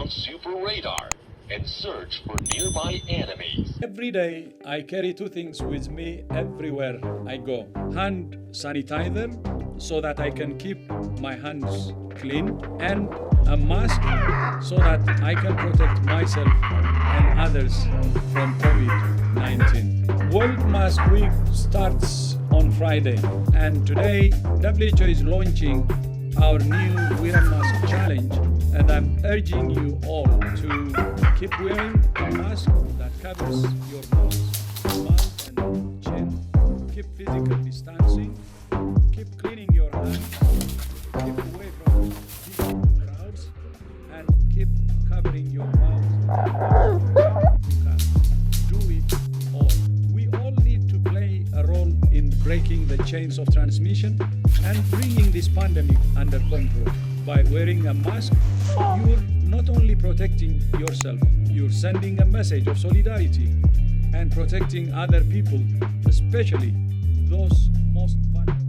on super radar and search for nearby enemies. Every day, I carry two things with me everywhere I go. Hand sanitizer, so that I can keep my hands clean, and a mask, so that I can protect myself and others from COVID-19. World Mask Week starts on Friday, and today WHO is launching our new Wear a Mask Challenge, and I'm urging you all to keep wearing a mask that covers your nose, mouth and chin. Keep physical distancing, keep cleaning your hands, keep away from big crowds, and keep covering your mouth. You can do it all. We all need to play a role in breaking the chains of transmission and bringing this pandemic under control. By wearing a mask, you're not only protecting yourself, you're sending a message of solidarity and protecting other people, especially those most vulnerable.